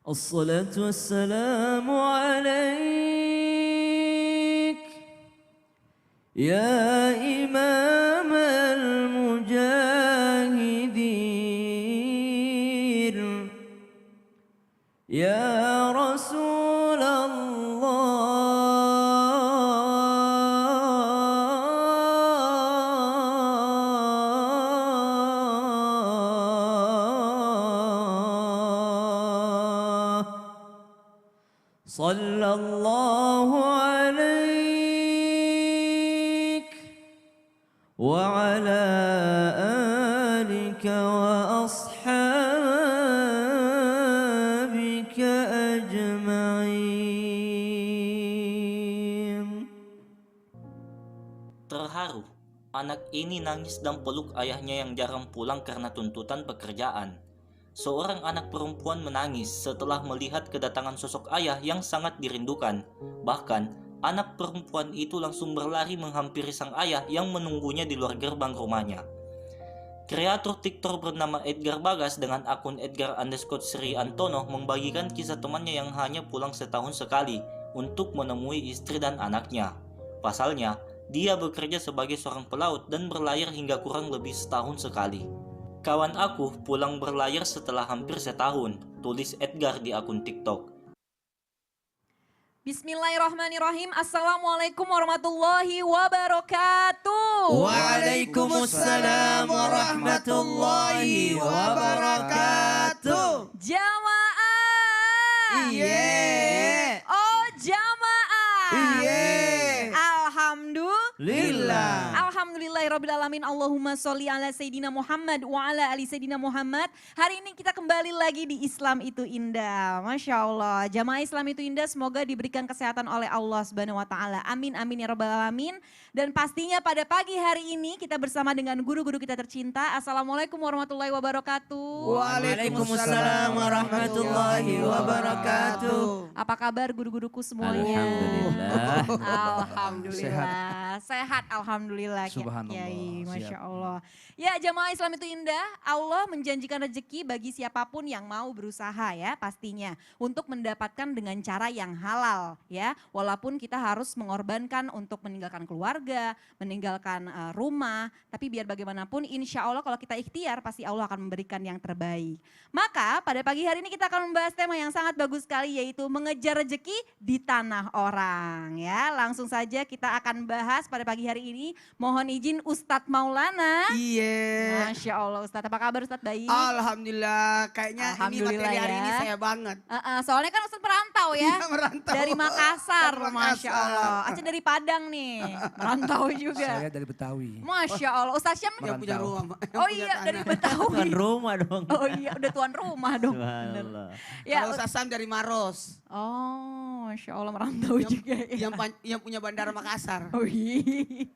الصلاة والسلام عليك يا إمام المجاهدين يا رسول الله صلى الله عليك وعلى آلك وأصحابك أجمعين. Terharu, anak ini nangis dan peluk ayahnya yang jarang pulang karena tuntutan pekerjaan. Seorang anak perempuan menangis setelah melihat kedatangan sosok ayah yang sangat dirindukan. Bahkan, anak perempuan itu langsung berlari menghampiri sang ayah yang menunggunya di luar gerbang rumahnya. Kreator TikTok bernama Edgar Bagas dengan akun Edgar_Sri Antono membagikan kisah temannya yang hanya pulang setahun sekali untuk menemui istri dan anaknya. Pasalnya, dia bekerja sebagai seorang pelaut dan berlayar hingga kurang lebih setahun sekali. Kawan aku pulang berlayar setelah hampir setahun, tulis Edgar di akun TikTok. Bismillahirrahmanirrahim. Assalamualaikum warahmatullahi wabarakatuh. Waalaikumsalam warahmatullahi wabarakatuh. Jamaah. Iya. Oh jamaah. Iya. Alhamdulillah. Alhamdulillahirrabbilalamin. Allahumma sholli ala Sayyidina Muhammad wa ala ali Sayyidina Muhammad. Hari ini kita kembali lagi di Islam Itu Indah. Masya Allah. Jamaah Islam Itu Indah semoga diberikan kesehatan oleh Allah Subhanahu wa Ta'ala. Amin amin ya rabbal alamin. Dan pastinya pada pagi hari ini kita bersama dengan guru-guru kita tercinta. Assalamualaikum warahmatullahi wabarakatuh. Waalaikumsalam warahmatullahi wabarakatuh. Apa kabar guru-guruku semuanya? Alhamdulillah. Alhamdulillah. Sehat alhamdulillah. Subhanallah, Kiai, Masya siap. Allah. Ya jamaah Islam Itu Indah, Allah menjanjikan rezeki bagi siapapun yang mau berusaha ya pastinya. Untuk mendapatkan dengan cara yang halal ya. Walaupun kita harus mengorbankan untuk meninggalkan keluarga, meninggalkan rumah. Tapi biar bagaimanapun insya Allah kalau kita ikhtiar pasti Allah akan memberikan yang terbaik. Maka pada pagi hari ini kita akan membahas tema yang sangat bagus sekali yaitu mengejar rezeki di tanah orang ya. Langsung saja kita akan bahas pada pagi hari ini. Mohon izin Ustadz Maulana. Iya. Masya Allah Ustadz, apa kabar Ustadz baik? Alhamdulillah, kayaknya ini Alhamdulillah materi hari ya. ini saya banget. Soalnya kan Ustadz perantau ya. Iya, merantau. Dari Makassar, Dari Masya Makassar. Allah. Aceh dari Padang nih, merantau juga. Saya dari Betawi. Masya Allah, Ustadz Syam. Yang punya Merantau. rumah. yang Oh punya iya tanah. dari Betawi. Tuan rumah dong. Oh iya udah tuan rumah dong. Bener. Subhanallah. Ya, Kalau Sasam dari Maros. oh Masya Allah merantau juga ya. Yang punya Bandara Makassar. Oh iya.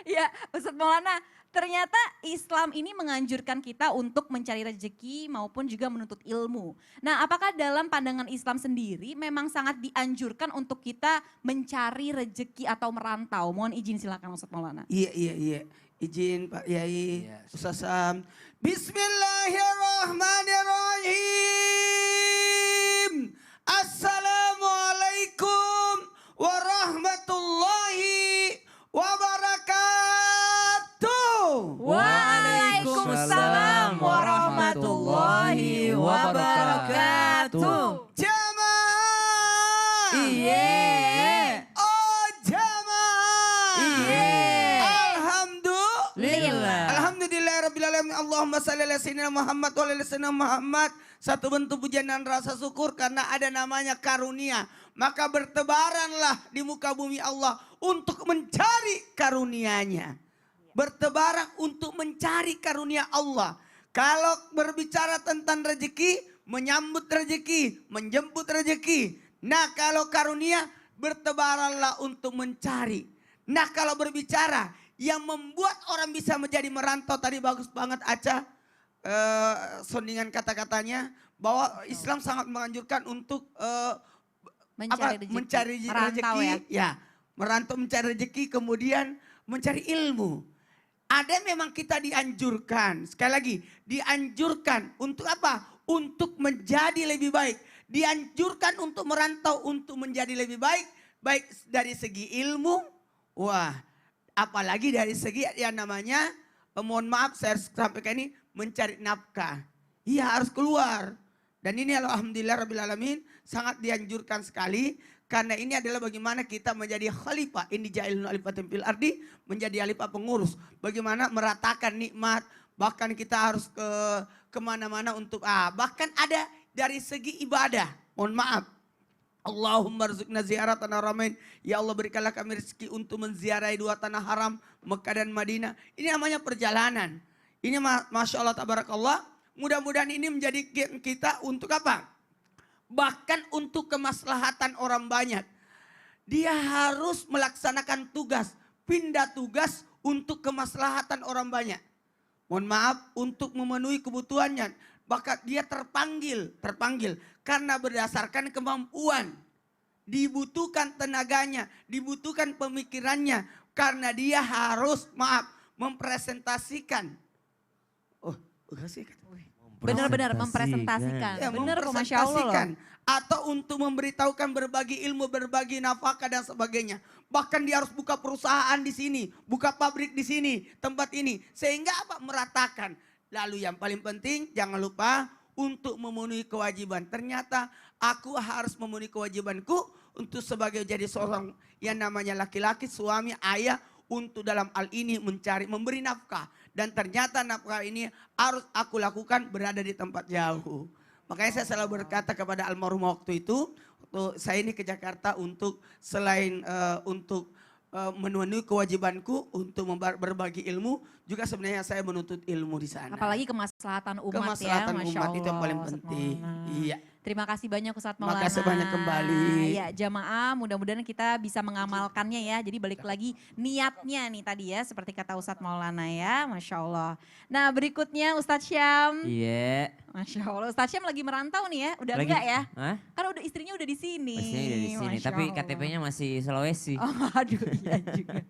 Ya Ustadz Maulana, ternyata Islam ini menganjurkan kita untuk mencari rezeki maupun juga menuntut ilmu. Nah apakah dalam pandangan Islam sendiri memang sangat dianjurkan untuk kita mencari rezeki atau merantau? Mohon izin silakan Ustadz Maulana. Iya. Izin Pak Yai, Iya, Ustaz Sam. Bismillahirrahmanirrahim. Assalamualaikum warahmatullahi wabarakatuh. Waalaikumsalam warahmatullahi wabarakatuh. Jamaah. Iya. Oh jamaah. Iya. Alhamdulillah. Alhamdulillahirrabbilalamin. Allahumma salli ala sayyidina Muhammad wa ala sayyidina Muhammad. Satu bentuk pujian dan rasa syukur karena ada namanya karunia. Maka bertebaranlah di muka bumi Allah untuk mencari karunia-Nya. Bertebaran untuk mencari karunia Allah. Kalau berbicara tentang rezeki, menyambut rezeki, menjemput rezeki. Nah kalau karunia, bertebaranlah untuk mencari. Nah kalau berbicara yang membuat orang bisa menjadi merantau, tadi bagus banget Aca soundingan kata-katanya bahwa Islam sangat menganjurkan untuk mencari Merantau rezeki, ya merantau mencari rezeki, kemudian mencari ilmu. Ada memang kita dianjurkan, sekali lagi dianjurkan untuk apa? Untuk menjadi lebih baik. dianjurkan untuk merantau untuk menjadi lebih baik. Baik dari segi ilmu, wah apalagi dari segi yang namanya, mohon maaf saya sampaikan ini, mencari nafkah. Iya harus keluar. Dan ini alhamdulillah rabbil alamin sangat dianjurkan sekali. Karena ini adalah bagaimana kita menjadi khalifah. Ini ja'ilun khalifatin fil ardi, menjadi khalifah pengurus. Bagaimana meratakan nikmat. Bahkan kita harus kemana-mana untuk, bahkan ada dari segi ibadah. Mohon maaf. Allahumma rizukna ziarah tanah haramain. Ya Allah berikanlah kami rezeki untuk menziarahi dua tanah haram, Mekah dan Madinah. Ini namanya perjalanan. Ini Masya Allah tabarakallah. Mudah-mudahan ini menjadi kita untuk apa? Bahkan untuk kemaslahatan orang banyak. Dia harus melaksanakan tugas, pindah tugas untuk kemaslahatan orang banyak. Mohon maaf, untuk memenuhi kebutuhannya. Bahkan dia terpanggil karena berdasarkan kemampuan. Dibutuhkan tenaganya, dibutuhkan pemikirannya. Karena dia harus, mempresentasikan. Benar-benar mempresentasikan. Ya, Benar, Masya Allah loh. Atau untuk memberitahukan berbagi ilmu, berbagi nafkah dan sebagainya. Bahkan dia harus buka perusahaan di sini, buka pabrik di sini, tempat ini. Sehingga apa? Meratakan. Lalu yang paling penting jangan lupa untuk memenuhi kewajiban. Ternyata aku harus memenuhi kewajibanku untuk sebagai jadi seorang yang namanya laki-laki, suami, ayah. Untuk dalam hal ini memberi nafkah. Dan ternyata nafkah ini harus aku lakukan berada di tempat jauh. Makanya saya selalu berkata kepada almarhum waktu itu, saya ini ke Jakarta untuk selain untuk memenuhi kewajibanku untuk berbagi ilmu, juga sebenarnya saya menuntut ilmu di sana. Apalagi kemaslahatan umat Kemaslahatan ya, Masya umat Allah. itu yang paling penting. Iya. Terima kasih banyak Ustadz Maulana. Makasih banyak kembali. Ya jamaah, mudah-mudahan kita bisa mengamalkannya ya. Jadi balik lagi niatnya nih tadi ya, seperti kata Ustadz Maulana ya, Masya Allah. Nah berikutnya Ustadz Syam. Iya. Masya Allah, Ustadz Syam lagi merantau nih ya, udah Lagi- enggak ya? Hah? Kan udah istrinya udah di sini. Pastinya udah di sini, Masya tapi Allah. KTP-nya masih Sulawesi. Oh, aduh iya juga.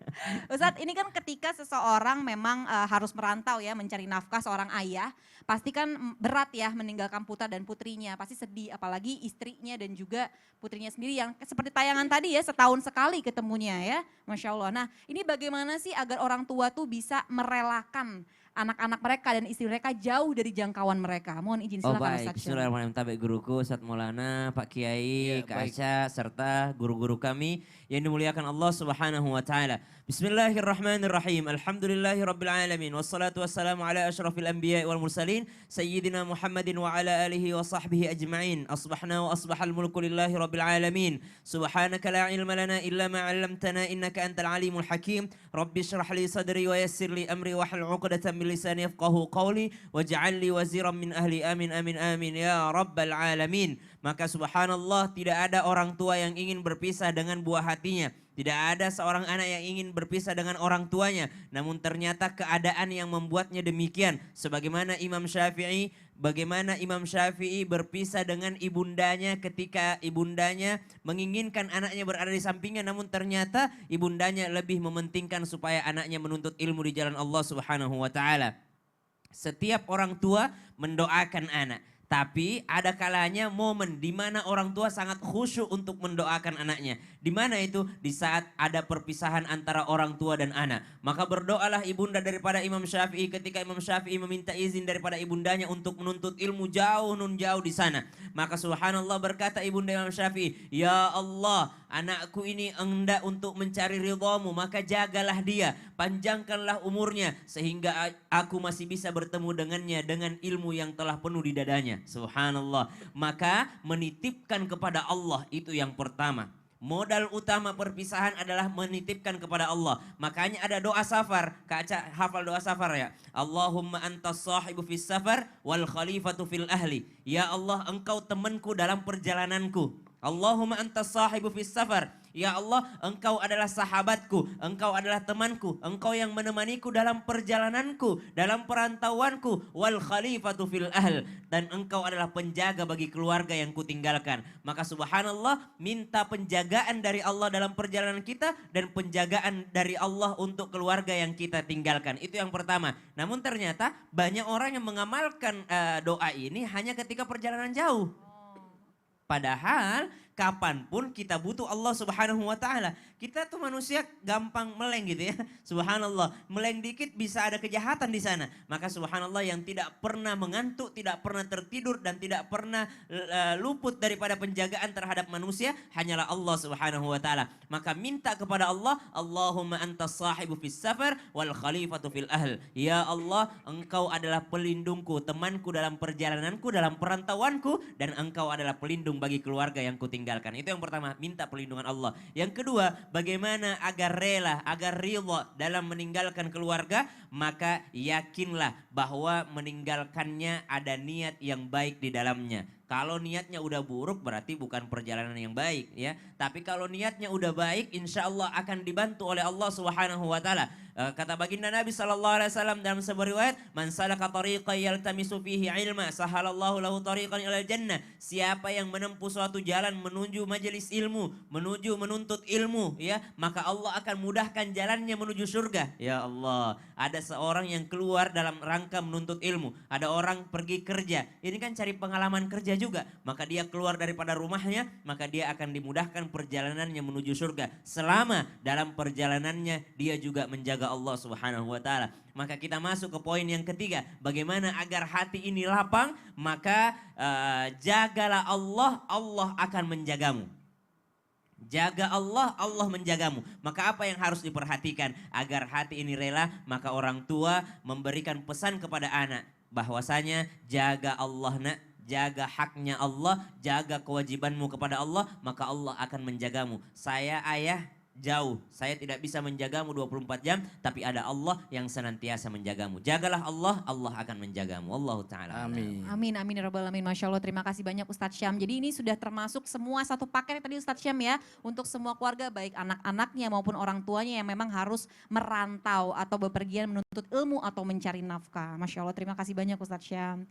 Ustadz ini kan ketika seseorang memang harus merantau ya mencari nafkah seorang ayah. Pasti kan berat ya meninggalkan putra dan putrinya. Pasti sedih apalagi istrinya dan juga putrinya sendiri yang seperti tayangan tadi ya setahun sekali ketemunya ya. Masya Allah. Nah ini bagaimana sih agar orang tua tuh bisa merelakan anak-anak mereka dan istri mereka jauh dari jangkauan mereka. Mohon izin Oh silakan baik, Ustadz Syam. Bismillahirrahmanirrahim. Tabik guruku, Ustadz Maulana, Pak Kiai, Ya, Kak baik. Asya, serta guru-guru kami yang dimuliakan Allah Subhanahu wa taala. Bismillahirrahmanirrahim. Alhamdulillahi rabbil alamin. Wassalatu wassalamu ala asyrafil anbiya wal mursalin sayyidina Muhammadin wa ala alihi wa sahbihi ajma'in. Asbahna wa asbahal mulku lillahi rabbil alamin. Subhanaka la ilma lana illa ma 'allamtana innaka antal alimul hakim. Rabbi shrah li sadri wa yassir li amri wahlul 'uqdatam min lisani yafqahu qawli waj'al li waziran min ahli. Amin amin amin ya rabbal alamin. Maka subhanallah, tidak ada orang tua yang ingin berpisah dengan buah hatinya. Tidak ada seorang anak yang ingin berpisah dengan orang tuanya. Namun ternyata keadaan yang membuatnya demikian. Sebagaimana Imam Syafi'i, bagaimana Imam Syafi'i berpisah dengan ibundanya ketika ibundanya menginginkan anaknya berada di sampingnya. Namun ternyata ibundanya lebih mementingkan supaya anaknya menuntut ilmu di jalan Allah Subhanahu wa taala. Setiap orang tua mendoakan anak. Tapi ada kalanya momen di mana orang tua sangat khusyuk untuk mendoakan anaknya. Di mana itu? Di saat ada perpisahan antara orang tua dan anak. Maka berdoalah ibunda daripada Imam Syafi'i ketika Imam Syafi'i meminta izin daripada ibundanya untuk menuntut ilmu jauh nun jauh di sana. Maka subhanallah berkata ibunda Imam Syafi'i, "Ya Allah, anakku ini hendak untuk mencari ridhamu, maka jagalah dia, panjangkanlah umurnya sehingga aku masih bisa bertemu dengannya dengan ilmu yang telah penuh di dadanya." Subhanallah. Maka menitipkan kepada Allah itu yang pertama. Modal utama perpisahan adalah menitipkan kepada Allah. Makanya ada doa safar. Kak Aca hafal doa safar ya. Allahumma antas sahibu fis safar wal khalifatu fil ahli. Ya Allah, engkau temanku dalam perjalananku. Allahumma antas sahibu fis safar. Ya Allah, engkau adalah sahabatku, engkau adalah temanku, engkau yang menemaniku dalam perjalananku, dalam perantauanku, wal khalifatu fil ahl, dan engkau adalah penjaga bagi keluarga yang kutinggalkan. Maka subhanallah, minta penjagaan dari Allah dalam perjalanan kita dan penjagaan dari Allah untuk keluarga yang kita tinggalkan. Itu yang pertama. Namun ternyata banyak orang yang mengamalkan doa ini hanya ketika perjalanan jauh. Padahal kapanpun kita butuh Allah Subhanahu wa taala. Kita tuh manusia gampang meleng gitu ya. Subhanallah, meleng dikit bisa ada kejahatan di sana. Maka subhanallah yang tidak pernah mengantuk, tidak pernah tertidur dan tidak pernah luput daripada penjagaan terhadap manusia hanyalah Allah Subhanahu wa taala. Maka minta kepada Allah, Allahumma antas sahibu fis safar wal khalifatu fil ahl. Ya Allah, Engkau adalah pelindungku, temanku dalam perjalananku, dalam perantauanku, dan Engkau adalah pelindung bagi keluarga yang kutinggalkan. Itu yang pertama, minta perlindungan Allah. Yang kedua, bagaimana agar rela, agar ridha dalam meninggalkan keluarga, maka yakinlah bahwa meninggalkannya ada niat yang baik di dalamnya. Kalau niatnya udah buruk berarti bukan perjalanan yang baik ya. Tapi kalau niatnya udah baik insya Allah akan dibantu oleh Allah Subhanahu wa taala. Kata baginda Nabi SAW dalam sebuah riwayat, "Man salaka tariqan yaltamisu fihi ilma, sahalallahu lahu tariqan ilal jannah." Siapa yang menempuh suatu jalan menuju majelis ilmu, menuju menuntut ilmu ya, maka Allah akan mudahkan jalannya menuju surga. Ya Allah, ada seorang yang keluar dalam rangka menuntut ilmu, ada orang pergi kerja. Ini kan cari pengalaman kerja juga, maka dia keluar daripada rumahnya, maka dia akan dimudahkan perjalanannya menuju surga. Selama dalam perjalanannya dia juga menjaga Allah Subhanahu wa taala. Maka kita masuk ke poin yang ketiga, bagaimana agar hati ini lapang, maka jagalah Allah, Allah akan menjagamu. Jaga Allah, Allah menjagamu. Maka apa yang harus diperhatikan agar hati ini rela? Maka orang tua memberikan pesan kepada anak bahwasanya jaga Allah nak, jaga haknya Allah, jaga kewajibanmu kepada Allah, maka Allah akan menjagamu. Saya ayah jauh, saya tidak bisa menjagamu 24 jam, tapi ada Allah yang senantiasa menjagamu. Jagalah Allah, Allah akan menjagamu. Allah Ta'ala. Amin. Amin, amin ya rabbal alamin. Masya Allah, terima kasih banyak Ustadz Syam. Jadi ini sudah termasuk semua satu paket tadi Ustadz Syam ya. Untuk semua keluarga, baik anak-anaknya maupun orang tuanya yang memang harus merantau atau bepergian menuntut ilmu atau mencari nafkah. Masya Allah, terima kasih banyak Ustadz Syam.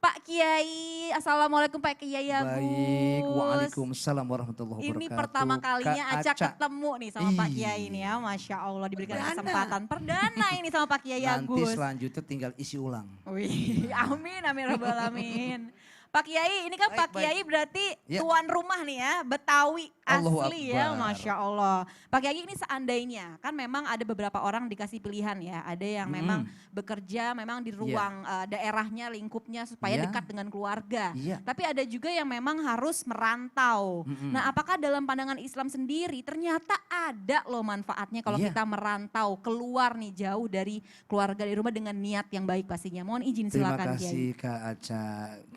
Pak Kiai, Assalamualaikum Pak Kiai Agus. Baik, waalaikumsalam warahmatullahi wabarakatuh. Ini pertama kalinya Kak Aca Aca. ketemu nih sama Pak Kiai ini ya. Masya Allah diberikan kesempatan perdana ini sama Pak Kiai Nanti Agus. selanjutnya tinggal isi ulang. Wih, amin, amin, rabbal alamin. Pak Kiai, ini kan Baik, Pak Kiai berarti Ya. tuan rumah nih ya, Betawi Allahu asli ya, Akbar. Masya Allah. Pak Kiai ini seandainya, kan memang ada beberapa orang dikasih pilihan ya, ada yang memang bekerja memang di ruang daerahnya, lingkupnya supaya Ya. dekat dengan keluarga. Iya. Tapi ada juga yang memang harus merantau. Nah apakah dalam pandangan Islam sendiri ternyata ada loh manfaatnya kalau Iya. kita merantau, keluar nih jauh dari keluarga, dari rumah dengan niat yang baik pastinya. Mohon izin Terima silakan Kiai. kasih Kak Aca,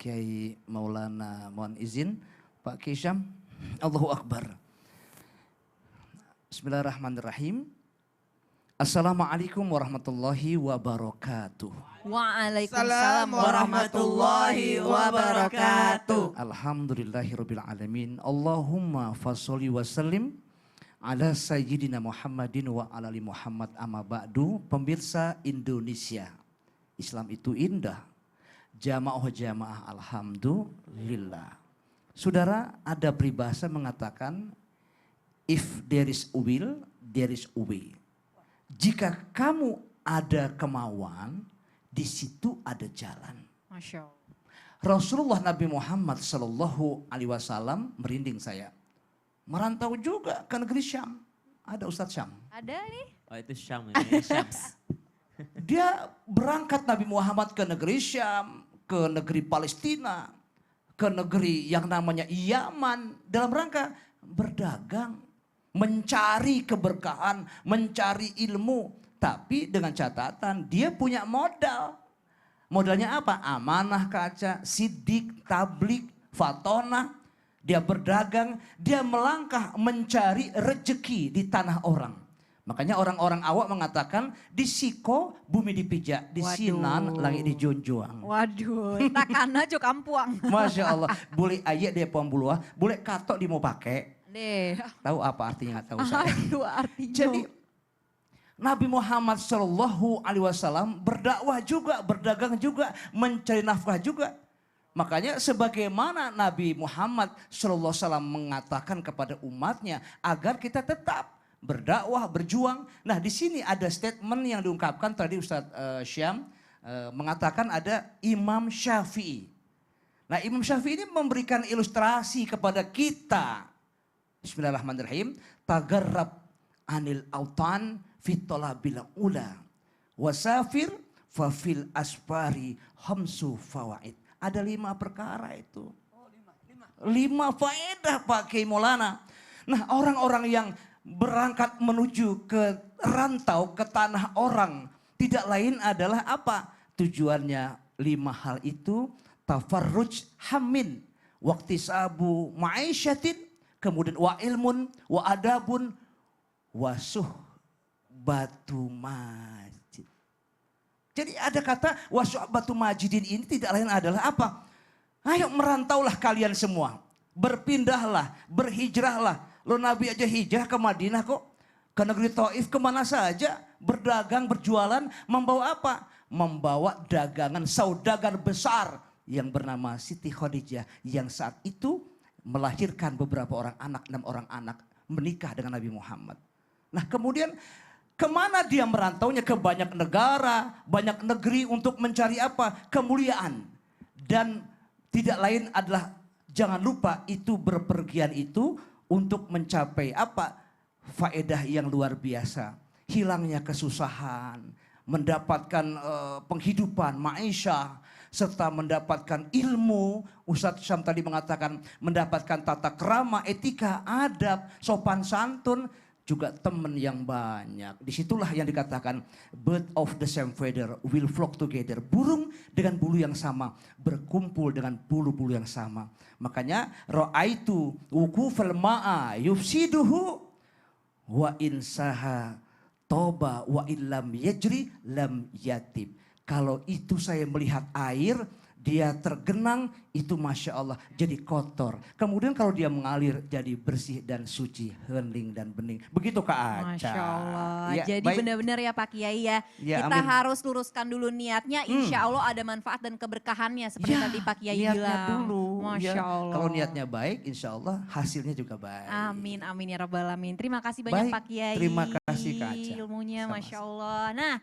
Kiai Maulana, mohon izin Pak Kiai Syam. Allahu Akbar. Bismillahirrahmanirrahim. Assalamualaikum warahmatullahi wabarakatuh. Waalaikumsalam warahmatullahi wabarakatuh. Alhamdulillahirabbil alamin. Allahumma fasholli wa sallim ala sayyidina Muhammadin wa ala ali Muhammad amma ba'du. Pemirsa Indonesia, Islam itu indah. Jamaah alhamdulillah. Saudara, ada peribahasa mengatakan if there is a will, there is a way. Jika kamu ada kemauan, di situ ada jalan. Masya Allah. Rasulullah Nabi Muhammad Sallallahu Alaihi Wasallam, merinding saya, merantau juga ke negeri Syam. Ada Ustadz Syam. Ada nih. Oh itu Syam ya, Syam. Dia berangkat Nabi Muhammad ke negeri Syam, ke negeri Palestina, ke negeri yang namanya Yaman, dalam rangka berdagang, mencari keberkahan, mencari ilmu. Tapi dengan catatan dia punya modal. Modalnya apa? Amanah kaca, sidik, tablik, fatonah. Dia berdagang, dia melangkah mencari rejeki di tanah orang. Makanya orang-orang awak mengatakan di siko bumi dipijak, di Waduh. sinan langit dijunjuang. Waduh, takana jo kampuang. Masya Allah, boleh ayat dia pembuluh, boleh katok dia mau pakai. Deh. Tahu apa artinya? Nggak tahu saya. Aduh artinya. Jadi Nabi Muhammad Shallallahu Alaihi Wasallam berdakwah juga, berdagang juga, mencari nafkah juga. Makanya sebagaimana Nabi Muhammad Shallallahu Alaihi Wasallam mengatakan kepada umatnya agar kita tetap berdakwah, berjuang. Nah di sini ada statement yang diungkapkan tadi Ustadz Syam mengatakan ada Imam Syafi'i. Nah, Imam Syafi'i ini memberikan ilustrasi kepada kita. Bismillahirrahmanirrahim. Tagarrab anil autan fitolabil ula. Wasafir fafil asfari hamsu fawaid. Ada 5 perkara itu. 5 faedah Pak Kiai Maulana. Nah, orang-orang yang berangkat menuju ke rantau, ke tanah orang, tidak lain adalah apa? Tujuannya 5 hal itu. Tafarruj hamin, waqtisabu ma'isyatin, kemudian wa ilmun, wa adabun, wasuh batu majid. Jadi ada kata wasuh batu majidin ini tidak lain adalah apa? Ayo merantaulah kalian semua. Berpindahlah, berhijrahlah. Lo Nabi aja hijrah ke Madinah kok. Ke negeri Taif kemana saja. Berdagang, berjualan, membawa apa? Membawa dagangan saudagar besar yang bernama Siti Khadijah yang saat itu melahirkan beberapa orang anak, 6 orang anak, menikah dengan Nabi Muhammad. Nah, kemudian kemana dia merantaunya? Ke banyak negara, banyak negeri untuk mencari apa? Kemuliaan. Dan tidak lain adalah jangan lupa itu berpergian itu untuk mencapai apa? Faedah yang luar biasa. Hilangnya kesusahan, mendapatkan penghidupan, ma'isyah, serta mendapatkan ilmu. Ustadz Syam tadi mengatakan mendapatkan tata krama, etika, adab, sopan santun, juga teman yang banyak. Disitulah yang dikatakan bird of the same feather will flock together. Burung dengan bulu yang sama berkumpul dengan bulu-bulu yang sama. Makanya ra'aitu wukufal ma'a yufsiduhu wa insaha toba wa illam yajri lam yatib. Kalau itu saya melihat air, dia tergenang, itu Masya Allah jadi kotor. Kemudian kalau dia mengalir jadi bersih dan suci, hening dan bening. Begitu Kak Aca. Masya Allah. Ya, jadi baik. benar-benar ya Pak Kiai ya. Ya, Kita amin. harus luruskan dulu niatnya. Insya Allah ada manfaat dan keberkahannya seperti Ya, tadi Pak Kiai niatnya bilang. dulu. Masya Ya. Allah. Kalau niatnya baik, insya Allah hasilnya juga baik. Amin, amin ya Rabbal Alamin. Terima kasih banyak Baik, Pak Kiai. terima kasih, Kak Aca. Ilmunya Sama-sama. Masya Allah. Nah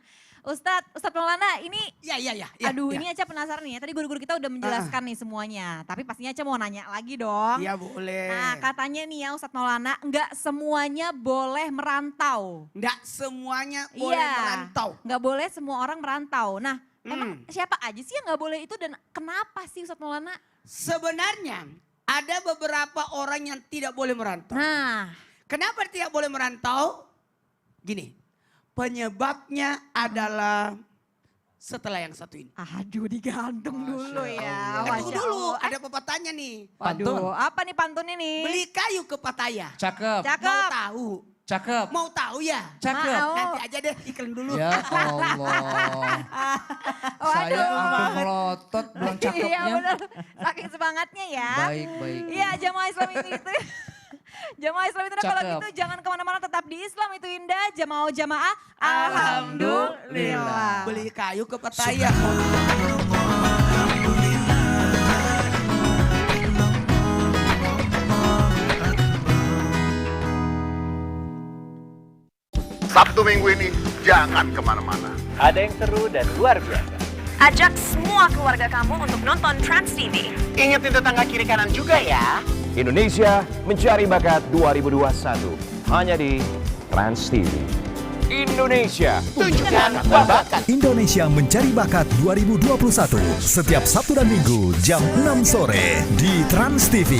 Ustadz Maulana ini Ya. aduh ini Aca penasaran nih ya. Tadi guru-guru kita udah menjelaskan nih semuanya. Tapi pastinya Aca mau nanya lagi dong. Iya boleh. Nah katanya nih ya Ustadz Maulana nggak semuanya boleh merantau. Nggak semuanya boleh merantau. Nggak boleh semua orang merantau. Nah emang siapa aja sih yang nggak boleh itu dan kenapa sih Ustadz Maulana? Sebenarnya ada beberapa orang yang tidak boleh merantau. Nah Kenapa tidak boleh merantau? Gini, penyebabnya adalah setelah yang satu ini. aduh digantung dulu ya. Allah. Tunggu Masya dulu, Allah. ada pepatahnya nih. Waduh, apa nih pantun ini? Beli kayu ke Pattaya. Cakep, Mau Cakep. tahu? cakep, Mau tahu ya? cakep. Mau. Nanti aja deh iklan dulu. Ya Allah. Saya sampai melotot bilang Iya cakepnya. benar. Saking semangatnya ya. Baik. Iya jamaah Islam itu. Jamaah Islam itu kalau Cakep. gitu jangan kemana-mana tetap di Islam itu indah. Jamaah Alhamdulillah. Beli kayu ke Pattaya. Sabtu Minggu ini jangan kemana-mana. Ada yang seru dan luar biasa. Ajak semua keluarga kamu untuk nonton Trans TV. Ingetin tetangga kiri kanan juga ya. Indonesia Mencari Bakat 2021 hanya di Trans TV. Indonesia, tunjukkan bakat. Indonesia Mencari Bakat 2021 setiap Sabtu dan Minggu jam 6 sore di Trans TV.